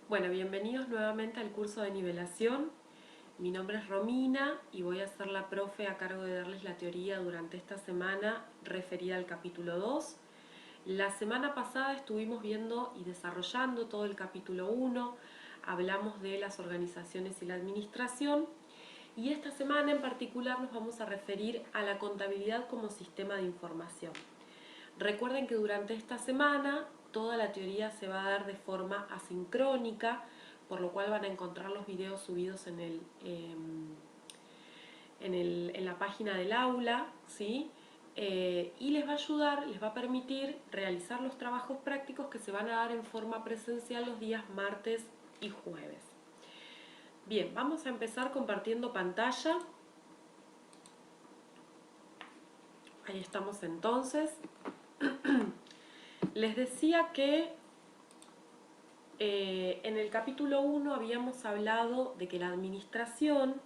Bueno, bienvenidos nuevamente al curso de nivelación. Mi nombre es Romina y voy a ser la profe a cargo de darles la teoría durante esta semana referida al capítulo 2. La semana pasada estuvimos viendo y desarrollando todo el capítulo 1, hablamos de las organizaciones y la administración y esta semana en particular nos vamos a referir a la contabilidad como sistema de información. Recuerden que durante esta semana toda la teoría se va a dar de forma asincrónica, por lo cual van a encontrar los videos subidos en la página del aula, ¿sí? Y les va a ayudar, les va a permitir realizar los trabajos prácticos que se van a dar en forma presencial los días martes y jueves. Bien, vamos a empezar compartiendo pantalla. Ahí estamos entonces. Les decía que en el capítulo 1 habíamos hablado de que la administración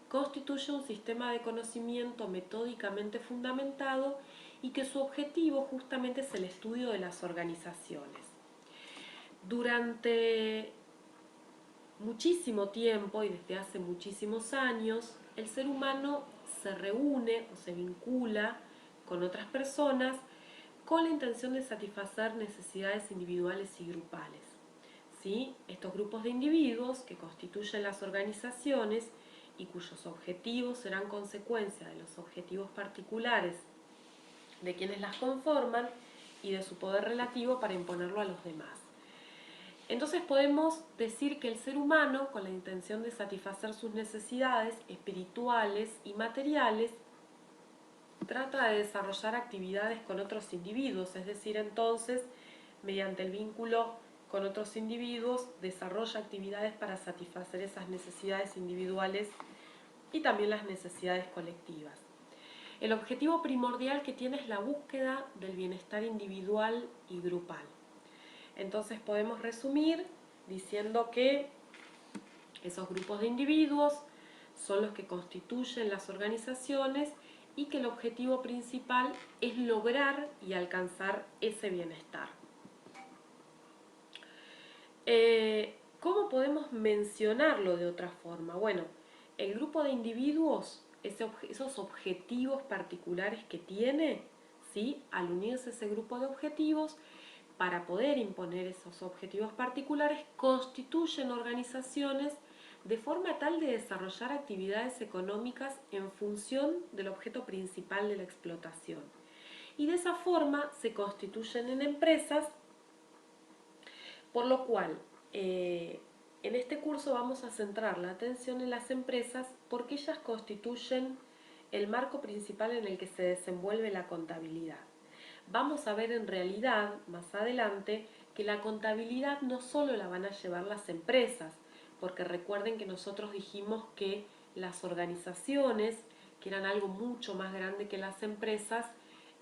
constituye un sistema de conocimiento metódicamente fundamentado y que su objetivo justamente es el estudio de las organizaciones. Durante muchísimo tiempo y desde hace muchísimos años, el ser humano se reúne o se vincula con otras personas con la intención de satisfacer necesidades individuales y grupales. ¿Sí? Estos grupos de individuos que constituyen las organizaciones y cuyos objetivos serán consecuencia de los objetivos particulares de quienes las conforman y de su poder relativo para imponerlo a los demás. Entonces podemos decir que el ser humano, con la intención de satisfacer sus necesidades espirituales y materiales, trata de desarrollar actividades con otros individuos, es decir, entonces, mediante el vínculo con otros individuos, desarrolla actividades para satisfacer esas necesidades individuales y también las necesidades colectivas. El objetivo primordial que tiene es la búsqueda del bienestar individual y grupal. Entonces podemos resumir diciendo que esos grupos de individuos son los que constituyen las organizaciones y que el objetivo principal es lograr y alcanzar ese bienestar. ¿Cómo podemos mencionarlo de otra forma? Bueno, el grupo de individuos, esos objetivos particulares que tiene, ¿sí? Al unirse a ese grupo de objetivos, para poder imponer esos objetivos particulares, constituyen organizaciones de forma tal de desarrollar actividades económicas en función del objeto principal de la explotación. Y de esa forma se constituyen en empresas, por lo cual en este curso vamos a centrar la atención en las empresas porque ellas constituyen el marco principal en el que se desenvuelve la contabilidad. Vamos a ver en realidad, más adelante, que la contabilidad no solo la van a llevar las empresas, porque recuerden que nosotros dijimos que las organizaciones, que eran algo mucho más grande que las empresas,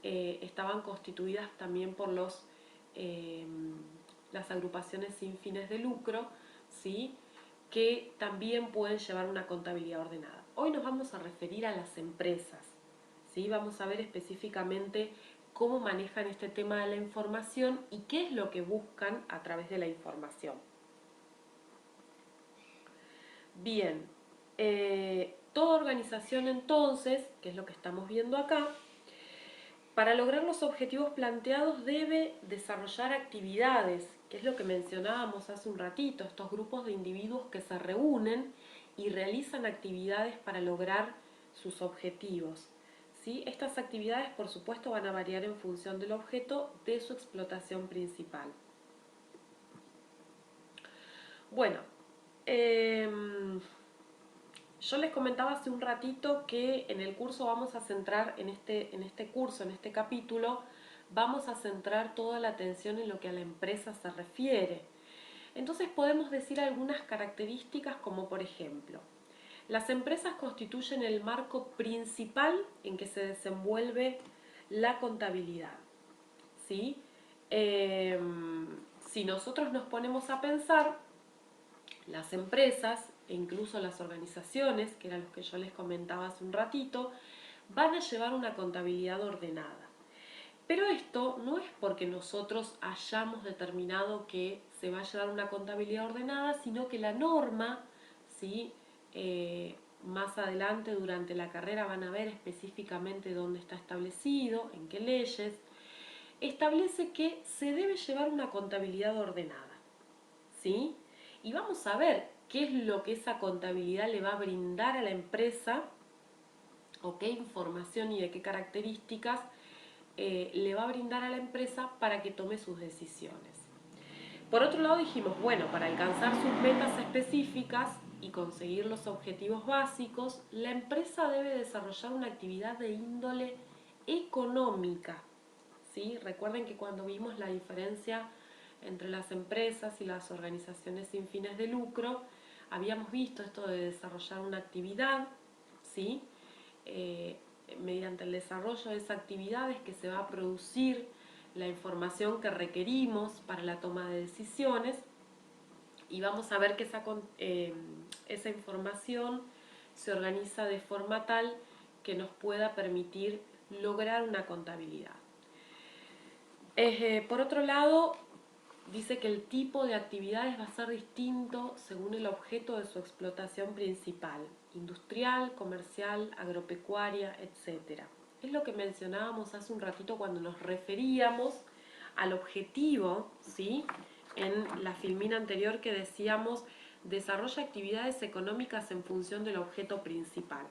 estaban constituidas también por las agrupaciones sin fines de lucro, ¿sí? Que también pueden llevar una contabilidad ordenada. Hoy nos vamos a referir a las empresas, ¿sí? Vamos a ver específicamente cómo manejan este tema de la información y qué es lo que buscan a través de la información. Bien, toda organización entonces, que es lo que estamos viendo acá, para lograr los objetivos planteados debe desarrollar actividades, que es lo que mencionábamos hace un ratito, estos grupos de individuos que se reúnen y realizan actividades para lograr sus objetivos. ¿Sí? Estas actividades, por supuesto, van a variar en función del objeto de su explotación principal. Bueno, yo les comentaba hace un ratito que en el curso vamos a centrar, en este capítulo, vamos a centrar toda la atención en lo que a la empresa se refiere. Entonces podemos decir algunas características como por ejemplo, las empresas constituyen el marco principal en que se desenvuelve la contabilidad, ¿sí? Si nosotros nos ponemos a pensar, las empresas e incluso las organizaciones, que eran los que yo les comentaba hace un ratito, van a llevar una contabilidad ordenada. Pero esto no es porque nosotros hayamos determinado que se va a llevar una contabilidad ordenada, sino que la norma, ¿sí? Más adelante durante la carrera van a ver específicamente dónde está establecido, en qué leyes, establece que se debe llevar una contabilidad ordenada, ¿sí? Y vamos a ver qué es lo que esa contabilidad le va a brindar a la empresa o qué información y de qué características le va a brindar a la empresa para que tome sus decisiones. Por otro lado dijimos, bueno, para alcanzar sus metas específicas y conseguir los objetivos básicos, la empresa debe desarrollar una actividad de índole económica. ¿Sí? Recuerden que cuando vimos la diferencia entre las empresas y las organizaciones sin fines de lucro, habíamos visto esto de desarrollar una actividad, ¿sí? Eh, Mediante el desarrollo de esa actividad es que se va a producir la información que requerimos para la toma de decisiones y vamos a ver que esa información se organiza de forma tal que nos pueda permitir lograr una contabilidad. Por otro lado, dice que el tipo de actividades va a ser distinto según el objeto de su explotación principal, industrial, comercial, agropecuaria, etcétera. Es lo que mencionábamos hace un ratito cuando nos referíamos al objetivo, ¿sí? En la filmina anterior que decíamos desarrolla actividades económicas en función del objeto principal.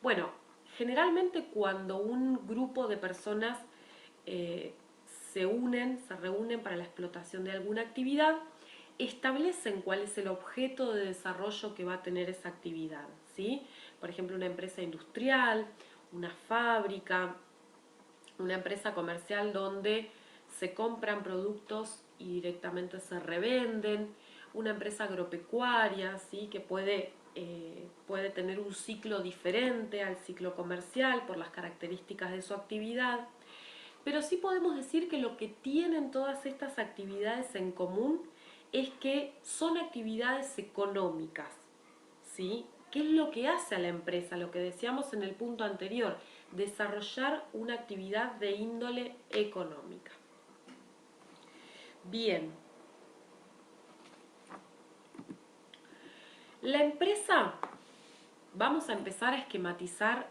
Bueno, generalmente cuando un grupo de personas eh, se reúnen para la explotación de alguna actividad, establecen cuál es el objeto de desarrollo que va a tener esa actividad, ¿sí? Por ejemplo, una empresa industrial, una fábrica, una empresa comercial donde se compran productos y directamente se revenden, una empresa agropecuaria, ¿sí? Que puede tener un ciclo diferente al ciclo comercial por las características de su actividad. Pero sí podemos decir que lo que tienen todas estas actividades en común es que son actividades económicas, ¿sí? ¿Qué es lo que hace a la empresa? Lo que decíamos en el punto anterior, desarrollar una actividad de índole económica. Bien, la empresa, vamos a empezar a esquematizar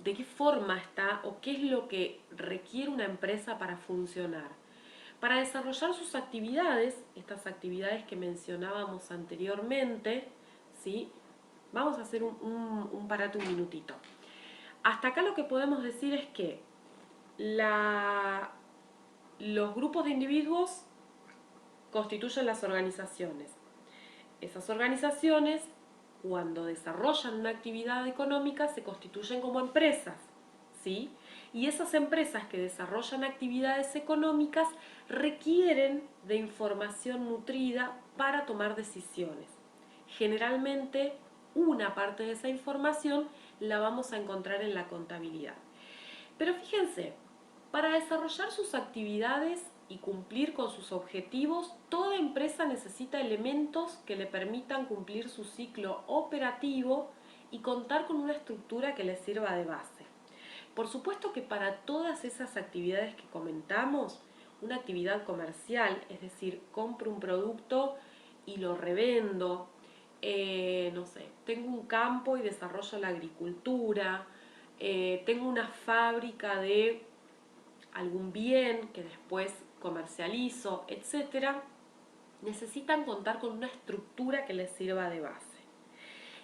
de qué forma está o qué es lo que requiere una empresa para funcionar. Para desarrollar sus actividades, estas actividades que mencionábamos anteriormente, ¿sí? Vamos a hacer un parate un minutito. Hasta acá lo que podemos decir es que los grupos de individuos constituyen las organizaciones. Esas organizaciones, cuando desarrollan una actividad económica, se constituyen como empresas, ¿sí? Y esas empresas que desarrollan actividades económicas requieren de información nutrida para tomar decisiones. Generalmente, una parte de esa información la vamos a encontrar en la contabilidad. Pero fíjense, para desarrollar sus actividades y cumplir con sus objetivos, toda empresa necesita elementos que le permitan cumplir su ciclo operativo y contar con una estructura que le sirva de base. Por supuesto que para todas esas actividades que comentamos, una actividad comercial, es decir, compro un producto y lo revendo, no sé, tengo un campo y desarrollo la agricultura, tengo una fábrica de algún bien que después comercializo, etcétera, necesitan contar con una estructura que les sirva de base.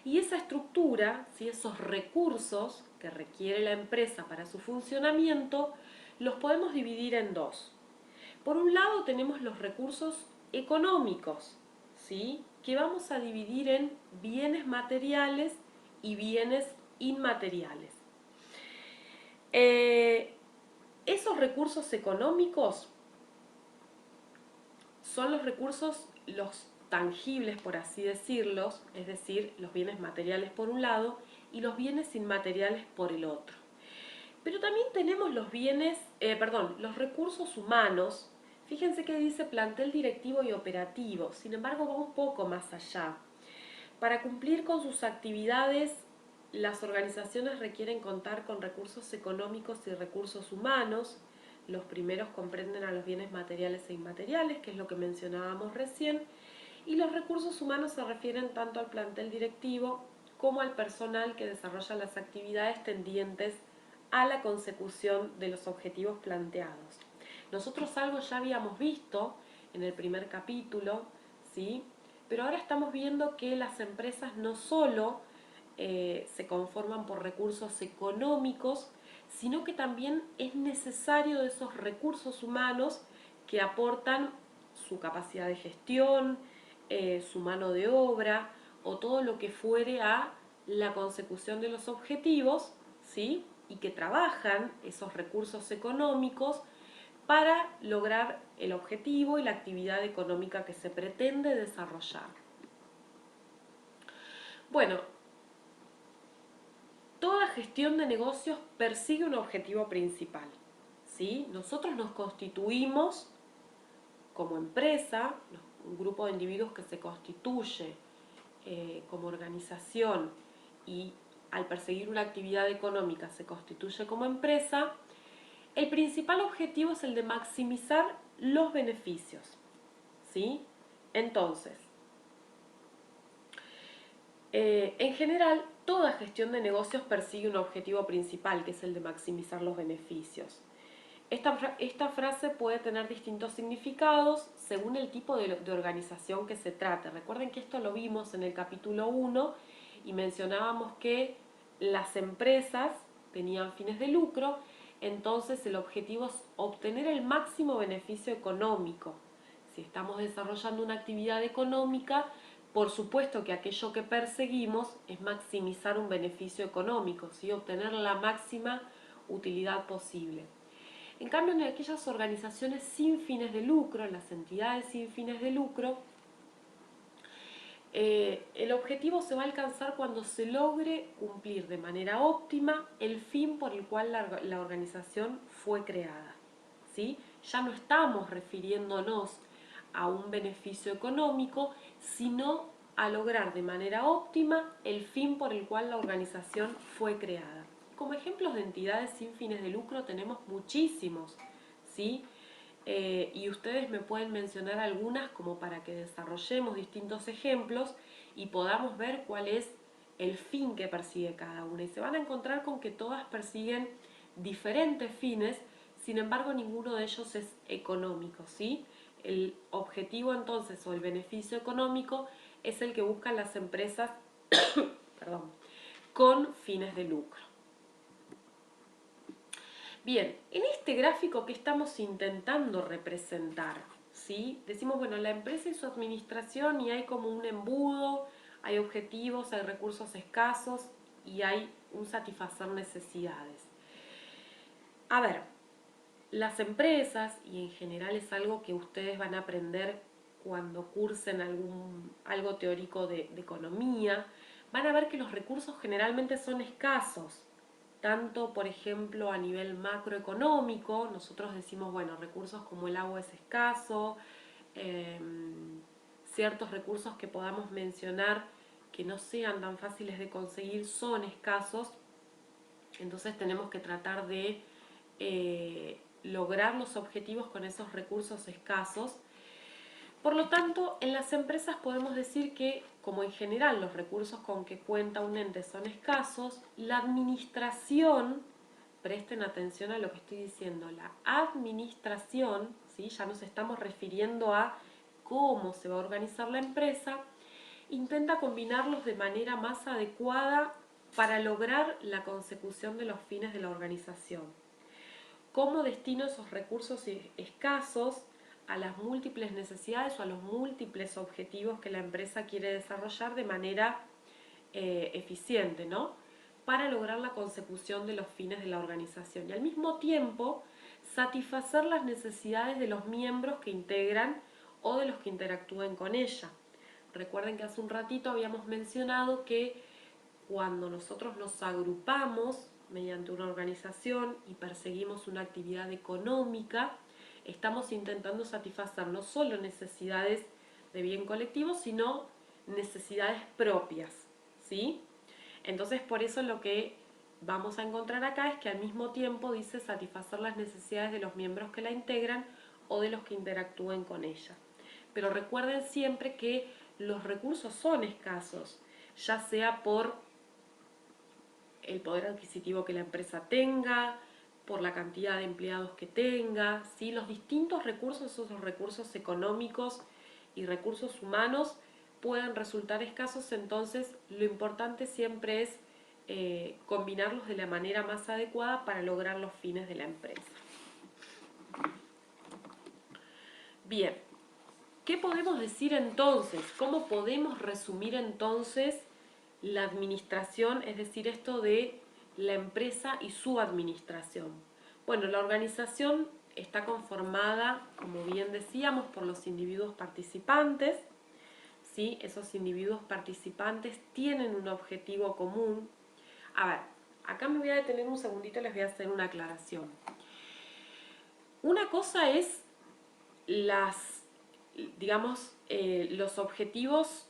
Y esa estructura, ¿sí? Esos recursos que requiere la empresa para su funcionamiento, los podemos dividir en dos. Por un lado tenemos los recursos económicos, ¿sí? Que vamos a dividir en bienes materiales y bienes inmateriales. Esos recursos económicos son los recursos, los tangibles, por así decirlos, es decir, los bienes materiales por un lado y los bienes inmateriales por el otro. Pero también tenemos los recursos humanos. Fíjense que dice plantel directivo y operativo, sin embargo va un poco más allá. Para cumplir con sus actividades, las organizaciones requieren contar con recursos económicos y recursos humanos, Los primeros comprenden a los bienes materiales e inmateriales, que es lo que mencionábamos recién, y los recursos humanos se refieren tanto al plantel directivo como al personal que desarrolla las actividades tendientes a la consecución de los objetivos planteados. Nosotros algo ya habíamos visto en el primer capítulo, ¿sí? Pero ahora estamos viendo que las empresas no solo se conforman por recursos económicos, sino que también es necesario de esos recursos humanos que aportan su capacidad de gestión, su mano de obra o todo lo que fuere a la consecución de los objetivos, ¿sí? Y que trabajan esos recursos económicos para lograr el objetivo y la actividad económica que se pretende desarrollar. Bueno, toda gestión de negocios persigue un objetivo principal, ¿sí? Nosotros nos constituimos como empresa, un grupo de individuos que se constituye como organización y al perseguir una actividad económica se constituye como empresa. El principal objetivo es el de maximizar los beneficios, ¿sí? Entonces, en general, toda gestión de negocios persigue un objetivo principal, que es el de maximizar los beneficios. Esta frase puede tener distintos significados según el tipo de organización que se trate. Recuerden que esto lo vimos en el capítulo 1 y mencionábamos que las empresas tenían fines de lucro, entonces el objetivo es obtener el máximo beneficio económico. Si estamos desarrollando una actividad económica, por supuesto que aquello que perseguimos es maximizar un beneficio económico, ¿sí? Obtener la máxima utilidad posible. En cambio, en aquellas organizaciones sin fines de lucro, en las entidades sin fines de lucro, el objetivo se va a alcanzar cuando se logre cumplir de manera óptima el fin por el cual la organización fue creada, ¿sí? Ya no estamos refiriéndonos a un beneficio económico, sino a lograr de manera óptima el fin por el cual la organización fue creada. Como ejemplos de entidades sin fines de lucro tenemos muchísimos, ¿sí? Y ustedes me pueden mencionar algunas como para que desarrollemos distintos ejemplos y podamos ver cuál es el fin que persigue cada una. Y se van a encontrar con que todas persiguen diferentes fines, sin embargo ninguno de ellos es económico, ¿sí? El objetivo entonces o el beneficio económico es el que buscan las empresas perdón, con fines de lucro. Bien, en este gráfico que estamos intentando representar, ¿sí? Decimos, bueno, la empresa y su administración y hay como un embudo, hay objetivos, hay recursos escasos y hay un satisfacer necesidades. A ver, las empresas, y en general es algo que ustedes van a aprender cuando cursen algo teórico de economía, van a ver que los recursos generalmente son escasos, tanto por ejemplo a nivel macroeconómico, nosotros decimos, bueno, recursos como el agua es escaso, eh, ciertos recursos que podamos mencionar que no sean tan fáciles de conseguir son escasos, entonces tenemos que tratar de lograr los objetivos con esos recursos escasos. Por lo tanto, en las empresas podemos decir que, como en general los recursos con que cuenta un ente son escasos, la administración, presten atención a lo que estoy diciendo, la administración, ¿sí? Ya nos estamos refiriendo a cómo se va a organizar la empresa, intenta combinarlos de manera más adecuada para lograr la consecución de los fines de la organización. ¿Cómo destino esos recursos escasos a las múltiples necesidades o a los múltiples objetivos que la empresa quiere desarrollar de manera eficiente, ¿no? Para lograr la consecución de los fines de la organización y al mismo tiempo satisfacer las necesidades de los miembros que integran o de los que interactúen con ella. Recuerden que hace un ratito habíamos mencionado que cuando nosotros nos agrupamos mediante una organización y perseguimos una actividad económica, estamos intentando satisfacer no solo necesidades de bien colectivo, sino necesidades propias, ¿sí? Entonces, por eso lo que vamos a encontrar acá es que al mismo tiempo dice satisfacer las necesidades de los miembros que la integran o de los que interactúen con ella. Pero recuerden siempre que los recursos son escasos, ya sea por el poder adquisitivo que la empresa tenga, por la cantidad de empleados que tenga, ¿sí? Los distintos recursos, esos recursos económicos y recursos humanos, pueden resultar escasos, entonces lo importante siempre es combinarlos de la manera más adecuada para lograr los fines de la empresa. Bien, ¿qué podemos decir entonces? ¿Cómo podemos resumir entonces la administración, es decir, esto de la empresa y su administración? Bueno, la organización está conformada, como bien decíamos, por los individuos participantes, ¿sí? Esos individuos participantes tienen un objetivo común. A ver, acá me voy a detener un segundito y les voy a hacer una aclaración. Una cosa es los objetivos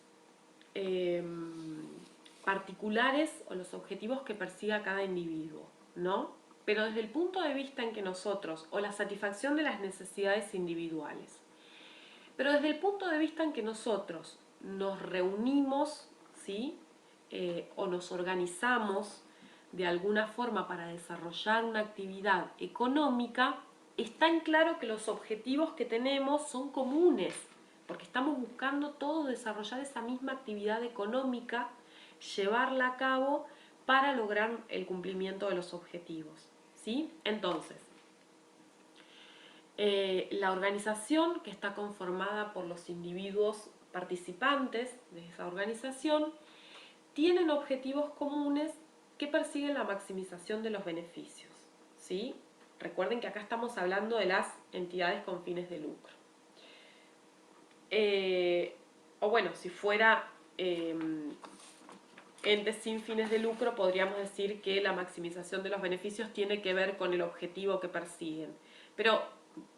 particulares o los objetivos que persiga cada individuo, ¿no? Pero desde el punto de vista en que nosotros, o la satisfacción de las necesidades individuales, pero desde el punto de vista en que nosotros nos reunimos, ¿sí? O nos organizamos de alguna forma para desarrollar una actividad económica, está en claro que los objetivos que tenemos son comunes, porque estamos buscando todos desarrollar esa misma actividad económica, llevarla a cabo para lograr el cumplimiento de los objetivos, ¿sí? Entonces, la organización, que está conformada por los individuos participantes de esa organización, tienen objetivos comunes que persiguen la maximización de los beneficios, ¿sí? Recuerden que acá estamos hablando de las entidades con fines de lucro. O bueno, si fuera entes sin fines de lucro, podríamos decir que la maximización de los beneficios tiene que ver con el objetivo que persiguen. Pero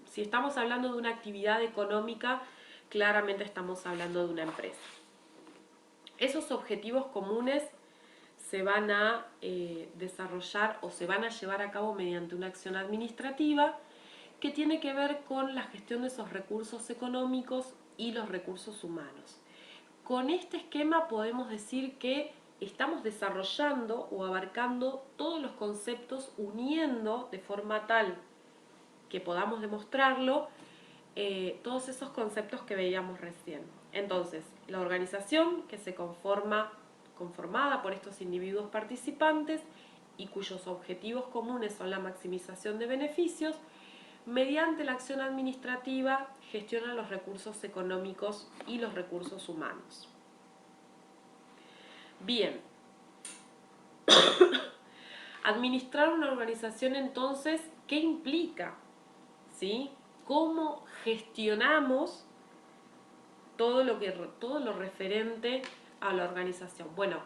si estamos hablando de una actividad económica, claramente estamos hablando de una empresa. Esos objetivos comunes se van a desarrollar o se van a llevar a cabo mediante una acción administrativa que tiene que ver con la gestión de esos recursos económicos y los recursos humanos. Con este esquema podemos decir que estamos desarrollando o abarcando todos los conceptos, uniendo de forma tal que podamos demostrarlo todos esos conceptos que veíamos recién. Entonces, la organización que se conformada por estos individuos participantes y cuyos objetivos comunes son la maximización de beneficios, mediante la acción administrativa gestiona los recursos económicos y los recursos humanos. Bien, administrar una organización entonces, ¿qué implica? ¿Sí? ¿Cómo gestionamos todo lo referente a la organización? Bueno,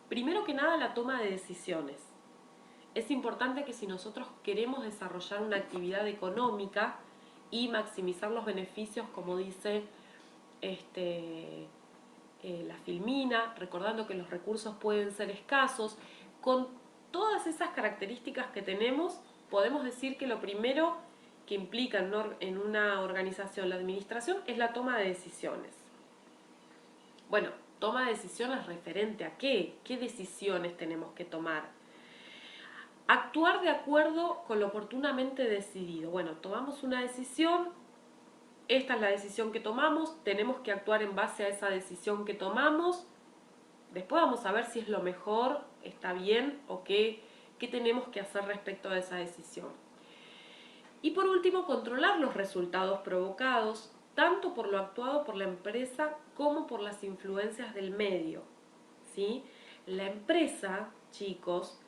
primero que nada la toma de decisiones. Es importante que si nosotros queremos desarrollar una actividad económica y maximizar los beneficios, como dice la Filmina, recordando que los recursos pueden ser escasos, con todas esas características que tenemos, podemos decir que lo primero que implica en una organización la administración es la toma de decisiones. Bueno, toma de decisiones referente a qué decisiones tenemos que tomar. Actuar de acuerdo con lo oportunamente decidido. Bueno, tomamos una decisión, esta es la decisión que tomamos, tenemos que actuar en base a esa decisión que tomamos. Después vamos a ver si es lo mejor, está bien o qué tenemos que hacer respecto a esa decisión. Y por último, controlar los resultados provocados, tanto por lo actuado por la empresa como por las influencias del medio, ¿sí? La empresa, chicos,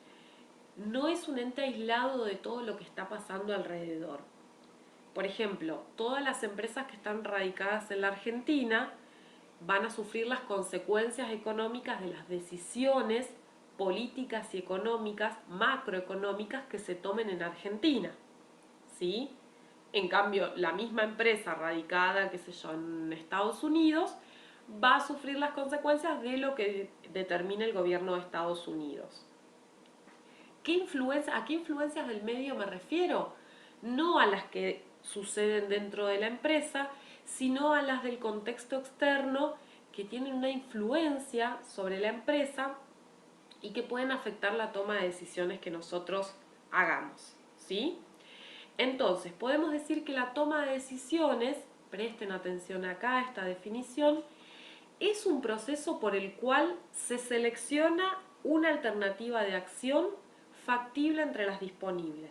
no es un ente aislado de todo lo que está pasando alrededor. Por ejemplo, todas las empresas que están radicadas en la Argentina van a sufrir las consecuencias económicas de las decisiones políticas y económicas, macroeconómicas que se tomen en Argentina, ¿sí? En cambio, la misma empresa radicada, qué sé yo, en Estados Unidos, va a sufrir las consecuencias de lo que determine el gobierno de Estados Unidos. ¿A qué influencias del medio me refiero? No a las que suceden dentro de la empresa, sino a las del contexto externo que tienen una influencia sobre la empresa y que pueden afectar la toma de decisiones que nosotros hagamos, ¿sí? Entonces, podemos decir que la toma de decisiones, presten atención acá a esta definición, es un proceso por el cual se selecciona una alternativa de acción factible entre las disponibles.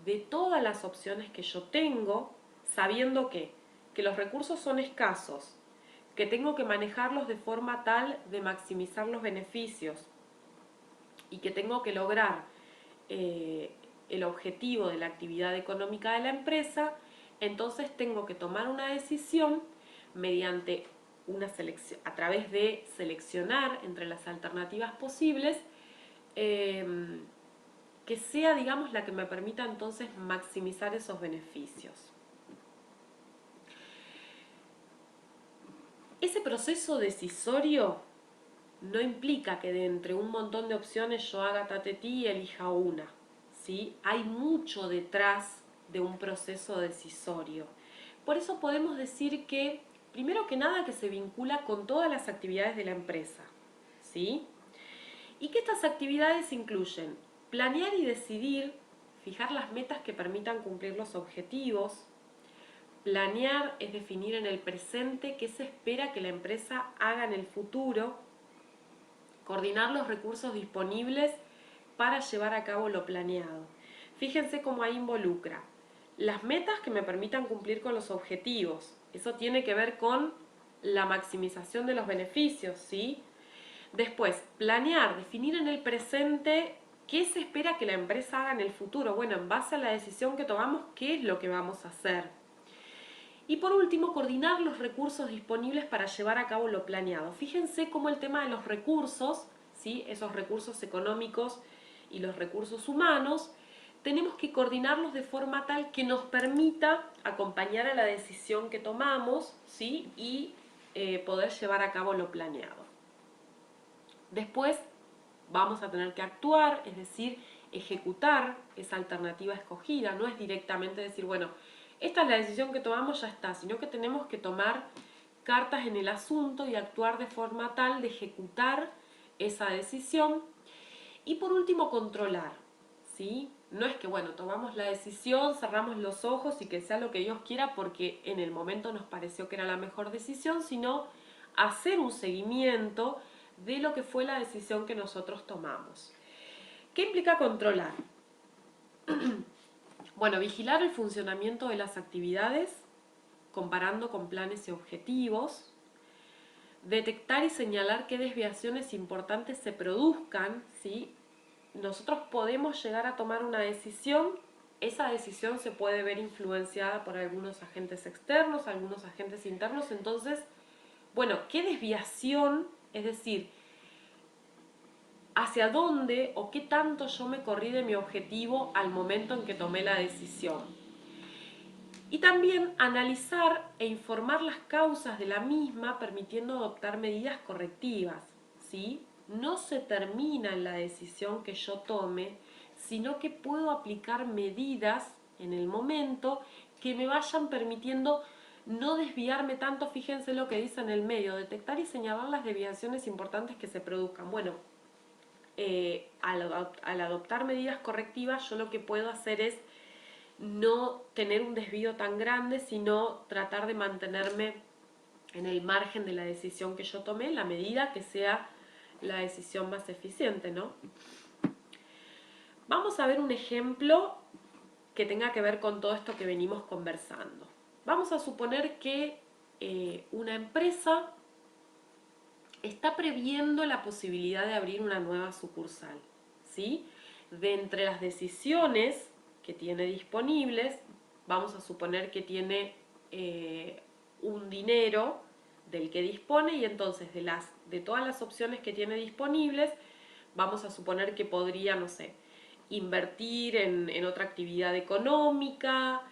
De todas las opciones que yo tengo, sabiendo que los recursos son escasos, que tengo que manejarlos de forma tal de maximizar los beneficios y que tengo que lograr el objetivo de la actividad económica de la empresa, entonces tengo que tomar una decisión mediante una selección, a través de seleccionar entre las alternativas posibles, que sea, digamos, la que me permita entonces maximizar esos beneficios. Ese proceso decisorio no implica que de entre un montón de opciones yo haga tatetí y elija una, ¿sí? Hay mucho detrás de un proceso decisorio. Por eso podemos decir que, primero que nada, que se vincula con todas las actividades de la empresa, ¿sí? Y que estas actividades incluyen planear y decidir, fijar las metas que permitan cumplir los objetivos. Planear es definir en el presente qué se espera que la empresa haga en el futuro. Coordinar los recursos disponibles para llevar a cabo lo planeado. Fíjense cómo ahí involucra las metas que me permitan cumplir con los objetivos. Eso tiene que ver con la maximización de los beneficios, ¿sí? Después, planear, definir en el presente qué se espera que la empresa haga en el futuro. Bueno, en base a la decisión que tomamos, ¿qué es lo que vamos a hacer? Y por último, coordinar los recursos disponibles para llevar a cabo lo planeado. Fíjense cómo el tema de los recursos, ¿sí? Esos recursos económicos y los recursos humanos, tenemos que coordinarlos de forma tal que nos permita acompañar a la decisión que tomamos, ¿sí? Y poder llevar a cabo lo planeado. Después vamos a tener que actuar, es decir, ejecutar esa alternativa escogida. No es directamente decir, bueno, esta es la decisión que tomamos, ya está, sino que tenemos que tomar cartas en el asunto y actuar de forma tal de ejecutar esa decisión. Y por último, controlar, ¿sí? No es que, bueno, tomamos la decisión, cerramos los ojos y que sea lo que Dios quiera porque en el momento nos pareció que era la mejor decisión, sino hacer un seguimiento de lo que fue la decisión que nosotros tomamos. ¿Qué implica controlar? Bueno, vigilar el funcionamiento de las actividades, comparando con planes y objetivos, detectar y señalar qué desviaciones importantes se produzcan, ¿sí? Nosotros podemos llegar a tomar una decisión, esa decisión se puede ver influenciada por algunos agentes externos, algunos agentes internos, entonces, bueno, ¿qué desviación? Es decir, hacia dónde o qué tanto yo me corrí de mi objetivo al momento en que tomé la decisión. Y también analizar e informar las causas de la misma, permitiendo adoptar medidas correctivas, ¿sí? No se termina en la decisión que yo tome, sino que puedo aplicar medidas en el momento que me vayan permitiendo no desviarme tanto. Fíjense lo que dice en el medio, detectar y señalar las desviaciones importantes que se produzcan. Bueno, al adoptar medidas correctivas, yo lo que puedo hacer es no tener un desvío tan grande, sino tratar de mantenerme en el margen de la decisión que yo tomé, en la medida que sea la decisión más eficiente, ¿no? Vamos a ver un ejemplo que tenga que ver con todo esto que venimos conversando. Vamos a suponer que una empresa está previendo la posibilidad de abrir una nueva sucursal, ¿sí? De entre las decisiones que tiene disponibles, vamos a suponer que tiene un dinero del que dispone y entonces de todas las opciones que tiene disponibles, vamos a suponer que podría, no sé, invertir en otra actividad económica,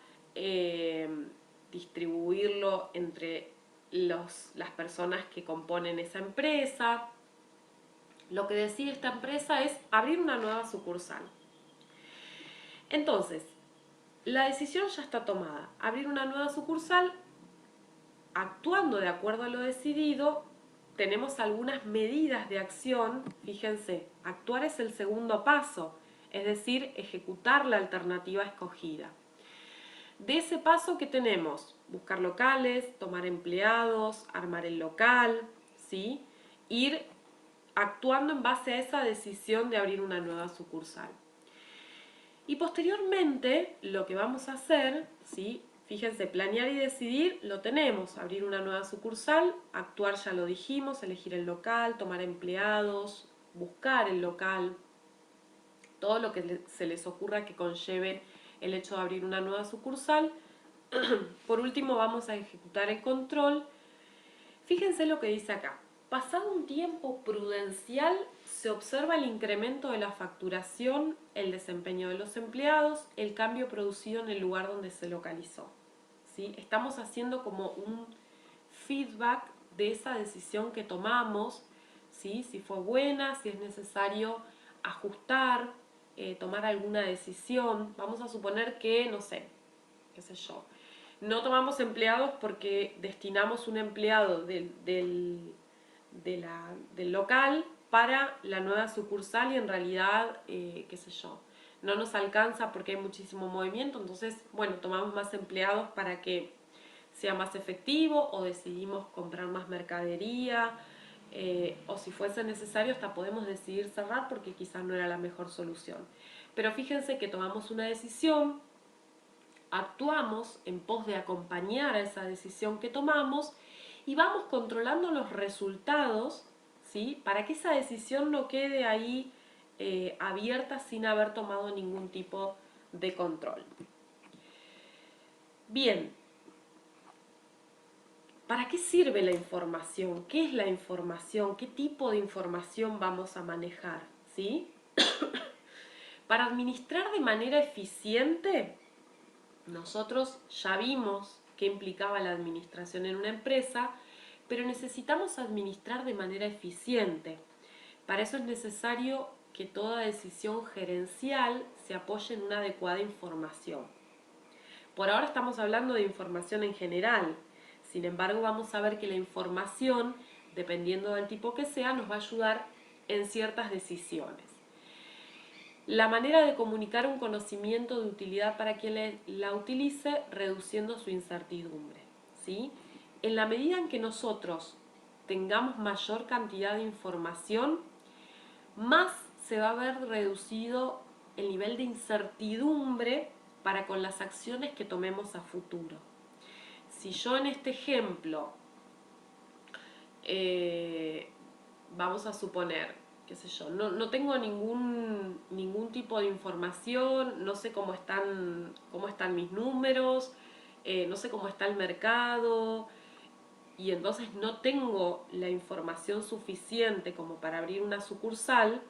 distribuirlo entre las personas que componen esa empresa, Lo que decide esta empresa es abrir una nueva sucursal. Entonces, la decisión ya está tomada. Abrir una nueva sucursal, actuando de acuerdo a lo decidido, tenemos algunas medidas de acción. Fíjense, actuar es el segundo paso, es decir, ejecutar la alternativa escogida. De ese paso, ¿qué tenemos? Buscar locales, tomar empleados, armar el local, ¿sí? Ir actuando en base a esa decisión de abrir una nueva sucursal. Y posteriormente, lo que vamos a hacer, ¿sí? Fíjense, planear y decidir lo tenemos, abrir una nueva sucursal, actuar ya lo dijimos, elegir el local, tomar empleados, buscar el local, todo lo que se les ocurra que conlleve el hecho de abrir una nueva sucursal. Por último, vamos a ejecutar el control. Fíjense lo que dice acá. Pasado un tiempo prudencial, se observa el incremento de la facturación, el desempeño de los empleados, el cambio producido en el lugar donde se localizó. ¿Sí? Estamos haciendo como un feedback de esa decisión que tomamos, ¿sí? Si fue buena, si es necesario ajustar, tomar alguna decisión. Vamos a suponer que, no sé, qué sé yo, no tomamos empleados porque destinamos un empleado del local para la nueva sucursal y en realidad, qué sé yo, no nos alcanza porque hay muchísimo movimiento, entonces, bueno, tomamos más empleados para que sea más efectivo o decidimos comprar más mercadería, o si fuese necesario hasta podemos decidir cerrar porque quizás no era la mejor solución. Pero fíjense que tomamos una decisión, actuamos en pos de acompañar a esa decisión que tomamos y vamos controlando los resultados, ¿sí? Para que esa decisión no quede ahí abierta sin haber tomado ningún tipo de control. Bien, ¿para qué sirve la información? ¿Qué es la información? ¿Qué tipo de información vamos a manejar? ¿Sí? Para administrar de manera eficiente, nosotros ya vimos qué implicaba la administración en una empresa, pero necesitamos administrar de manera eficiente. Para eso es necesario que toda decisión gerencial se apoye en una adecuada información. Por ahora estamos hablando de información en general, sin embargo vamos a ver que la información, dependiendo del tipo que sea, nos va a ayudar en ciertas decisiones. La manera de comunicar un conocimiento de utilidad para quien la utilice, reduciendo su incertidumbre, ¿sí? En la medida en que nosotros tengamos mayor cantidad de información, más se va a ver reducido el nivel de incertidumbre para con las acciones que tomemos a futuro. Si yo en este ejemplo, vamos a suponer, qué sé yo, no tengo ningún tipo de información, no sé cómo están mis números, no sé cómo está el mercado, y entonces no tengo la información suficiente como para abrir una sucursal,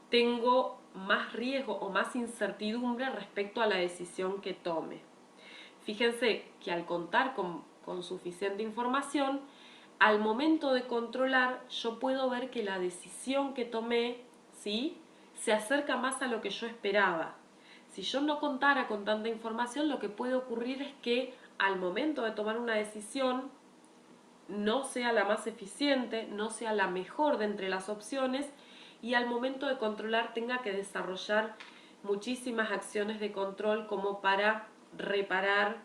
tengo más riesgo o más incertidumbre respecto a la decisión que tome. Fíjense que al contar con suficiente información, al momento de controlar, yo puedo ver que la decisión que tomé, ¿sí?, se acerca más a lo que yo esperaba. Si yo no contara con tanta información, lo que puede ocurrir es que al momento de tomar una decisión no sea la más eficiente, no sea la mejor de entre las opciones y al momento de controlar tenga que desarrollar muchísimas acciones de control como para reparar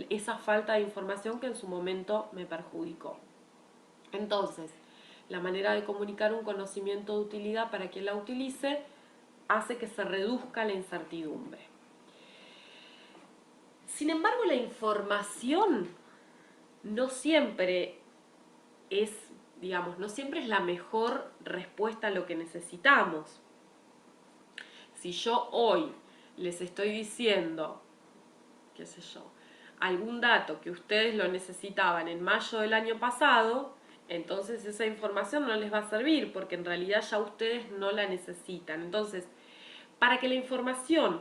esa falta de información que en su momento me perjudicó. Entonces, la manera de comunicar un conocimiento de utilidad para quien la utilice hace que se reduzca la incertidumbre. Sin embargo, la información no siempre es, digamos, no siempre es la mejor respuesta a lo que necesitamos. Si yo hoy les estoy diciendo, qué sé yo, algún dato que ustedes lo necesitaban en mayo del año pasado, entonces esa información no les va a servir porque en realidad ya ustedes no la necesitan. Entonces, para que la información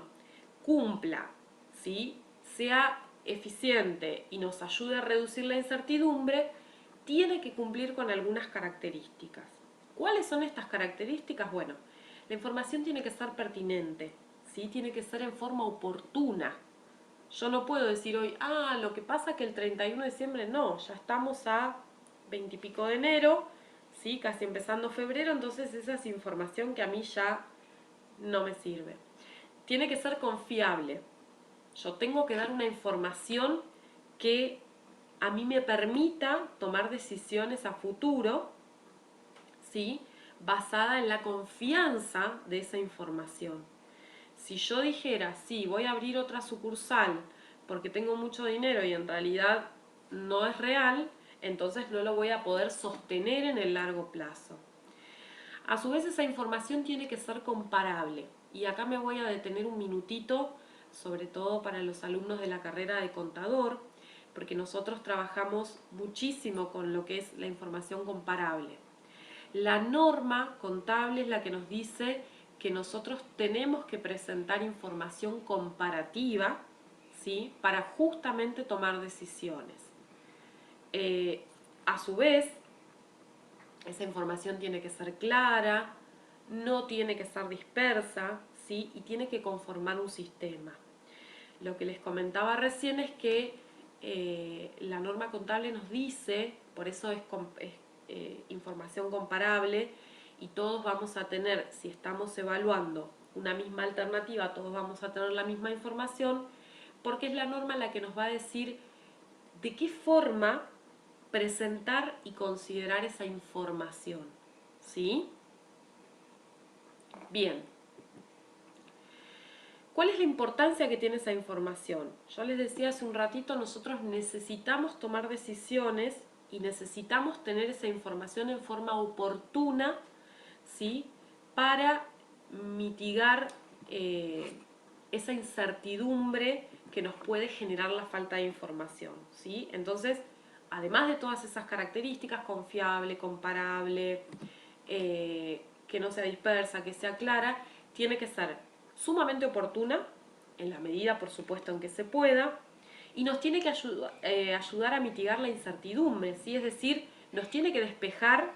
cumpla, ¿sí?, sea eficiente y nos ayude a reducir la incertidumbre, tiene que cumplir con algunas características. ¿Cuáles son estas características? Bueno, la información tiene que ser pertinente, ¿sí? Tiene que ser en forma oportuna. Yo no puedo decir hoy, lo que pasa que el 31 de diciembre no, ya estamos a 20 y pico de enero, ¿sí? Casi empezando febrero, entonces esa es información que a mí ya no me sirve. Tiene que ser confiable. Yo tengo que dar una información que a mí me permita tomar decisiones a futuro, ¿sí? Basada en la confianza de esa información. Si yo dijera, sí, voy a abrir otra sucursal porque tengo mucho dinero y en realidad no es real, entonces no lo voy a poder sostener en el largo plazo. A su vez, esa información tiene que ser comparable. Y acá me voy a detener un minutito, sobre todo para los alumnos de la carrera de contador, porque nosotros trabajamos muchísimo con lo que es la información comparable. La norma contable es la que nos dice que nosotros tenemos que presentar información comparativa, ¿sí? Para justamente tomar decisiones. A su vez, esa información tiene que ser clara, no tiene que ser dispersa, ¿sí? Y tiene que conformar un sistema. Lo que les comentaba recién es que la norma contable nos dice, por eso es información comparable, y todos vamos a tener, si estamos evaluando una misma alternativa, todos vamos a tener la misma información, porque es la norma la que nos va a decir de qué forma presentar y considerar esa información. ¿Sí? Bien. ¿Cuál es la importancia que tiene esa información? Yo les decía hace un ratito, nosotros necesitamos tomar decisiones y necesitamos tener esa información en forma oportuna, ¿sí? Para mitigar esa incertidumbre que nos puede generar la falta de información, ¿sí? Entonces, además de todas esas características, confiable, comparable, que no sea dispersa, que sea clara, tiene que ser sumamente oportuna, en la medida, por supuesto, en que se pueda, y nos tiene que ayudar a mitigar la incertidumbre, ¿sí? Es decir, nos tiene que despejar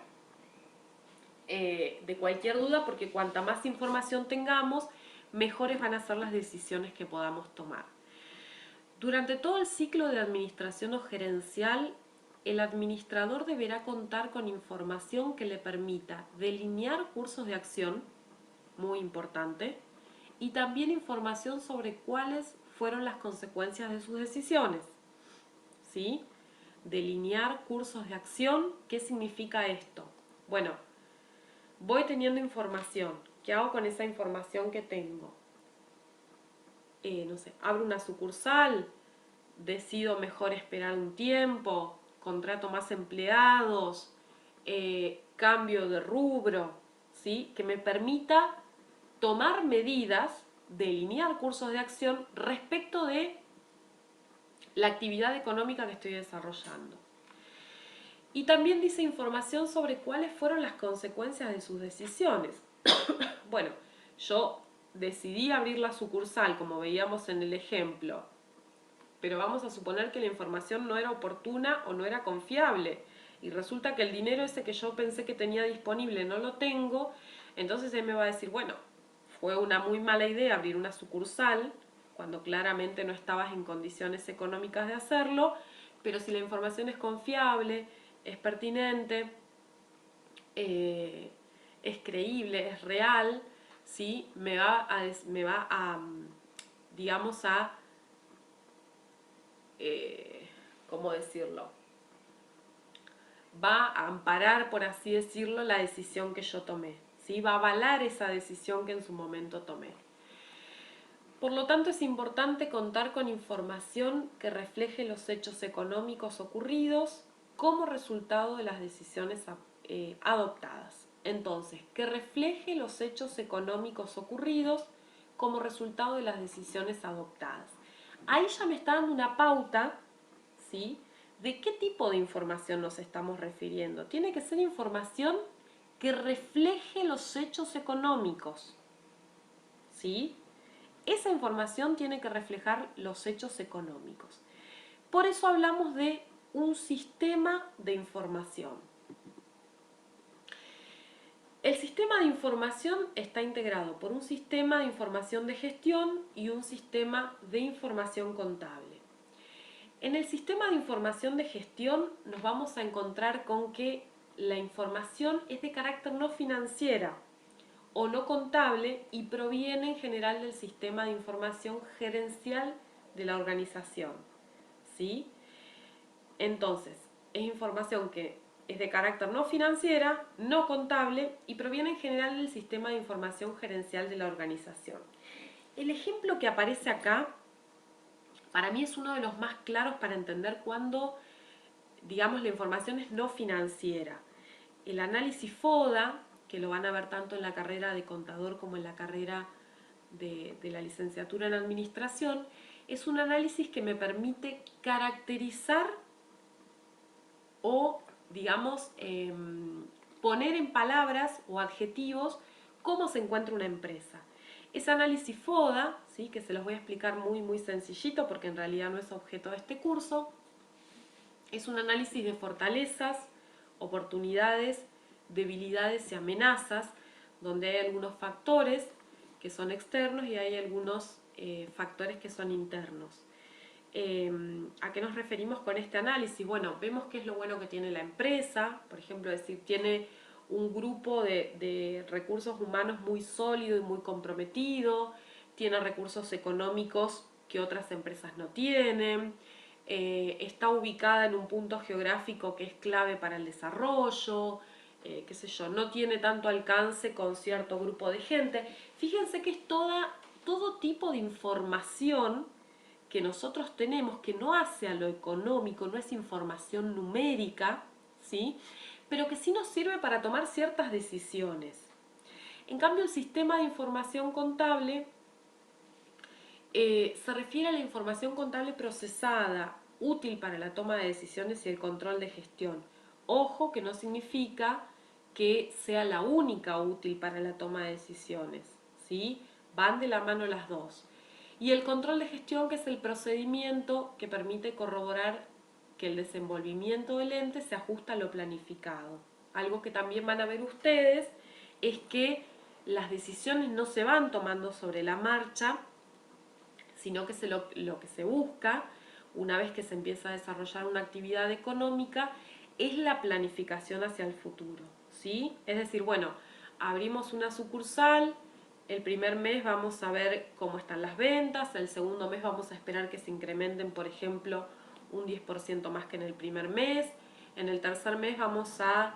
de cualquier duda, porque cuanta más información tengamos, mejores van a ser las decisiones que podamos tomar. Durante todo el ciclo de administración o gerencial, el administrador deberá contar con información que le permita delinear cursos de acción, muy importante, y también información sobre cuáles fueron las consecuencias de sus decisiones. ¿Sí? Delinear cursos de acción, ¿qué significa esto? Bueno, voy teniendo información. ¿Qué hago con esa información que tengo? No sé, abro una sucursal, decido mejor esperar un tiempo, contrato más empleados, cambio de rubro, ¿sí? Que me permita tomar medidas, delinear cursos de acción respecto de la actividad económica que estoy desarrollando. Y también dice información sobre cuáles fueron las consecuencias de sus decisiones. Bueno, yo decidí abrir la sucursal, como veíamos en el ejemplo, pero vamos a suponer que la información no era oportuna o no era confiable. Y resulta que el dinero ese que yo pensé que tenía disponible no lo tengo, entonces él me va a decir, bueno, fue una muy mala idea abrir una sucursal cuando claramente no estabas en condiciones económicas de hacerlo, pero si la información es confiable, es pertinente, es creíble, es real, ¿sí? me va a digamos, ¿cómo decirlo? Va a amparar, por así decirlo, la decisión que yo tomé, ¿sí? Va a avalar esa decisión que en su momento tomé. Por lo tanto, es importante contar con información que refleje los hechos económicos ocurridos como resultado de las decisiones adoptadas. Entonces, que refleje los hechos económicos ocurridos como resultado de las decisiones adoptadas. Ahí ya me está dando una pauta, ¿sí? ¿De qué tipo de información nos estamos refiriendo? Tiene que ser información que refleje los hechos económicos, ¿sí? Esa información tiene que reflejar los hechos económicos. Por eso hablamos de un sistema de información. sistema de información está integrado por un sistema de información de gestión y un sistema de información contable. En el sistema de información de gestión nos vamos a encontrar con que la información es de carácter no financiera o no contable y proviene en general del sistema de información gerencial de la organización, ¿sí? Entonces, es información que es de carácter no financiera, no contable y proviene en general del sistema de información gerencial de la organización. El ejemplo que aparece acá, para mí es uno de los más claros para entender cuando, digamos, la información es no financiera. El análisis FODA, que lo van a ver tanto en la carrera de contador como en la carrera de la licenciatura en administración, es un análisis que me permite caracterizar o, digamos, poner en palabras o adjetivos cómo se encuentra una empresa. Ese análisis FODA, ¿sí?, que se los voy a explicar muy sencillito porque en realidad no es objeto de este curso, es un análisis de fortalezas, oportunidades, debilidades y amenazas, donde hay algunos factores que son externos y hay algunos factores que son internos. ¿A qué nos referimos con este análisis? Bueno, vemos qué es lo bueno que tiene la empresa, por ejemplo, decir, tiene un grupo de recursos humanos muy sólido y muy comprometido, tiene recursos económicos que otras empresas no tienen, está ubicada en un punto geográfico que es clave para el desarrollo, qué sé yo, no tiene tanto alcance con cierto grupo de gente. Fíjense que es todo tipo de información que nosotros tenemos que no hace a lo económico, no es información numérica, ¿sí?, pero que sí nos sirve para tomar ciertas decisiones. En cambio, el sistema de información contable se refiere a la información contable procesada, útil para la toma de decisiones y el control de gestión. Ojo que no significa que sea la única útil para la toma de decisiones, ¿sí? Van de la mano las dos. Y el control de gestión, que es el procedimiento que permite corroborar que el desenvolvimiento del ente se ajusta a lo planificado. Algo que también van a ver ustedes es que las decisiones no se van tomando sobre la marcha, sino que lo que se busca, una vez que se empieza a desarrollar una actividad económica, es la planificación hacia el futuro, ¿sí? Es decir, bueno, abrimos una sucursal, el primer mes vamos a ver cómo están las ventas, el segundo mes vamos a esperar que se incrementen, por ejemplo, un 10% más que en el primer mes, en el tercer mes vamos a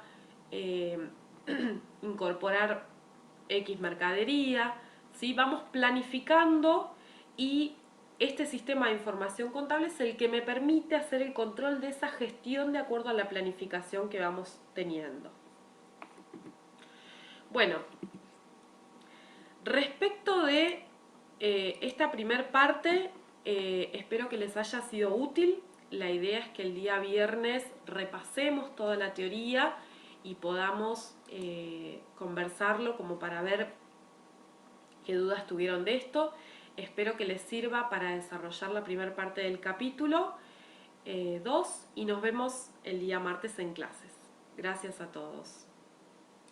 incorporar X mercadería, ¿sí? Vamos planificando y este sistema de información contable es el que me permite hacer el control de esa gestión de acuerdo a la planificación que vamos teniendo. Bueno, respecto de esta primer parte, espero que les haya sido útil. La idea es que el día viernes repasemos toda la teoría y podamos conversarlo como para ver qué dudas tuvieron de esto. Espero que les sirva para desarrollar la primera parte del capítulo 2 y nos vemos el día martes en clases. Gracias a todos.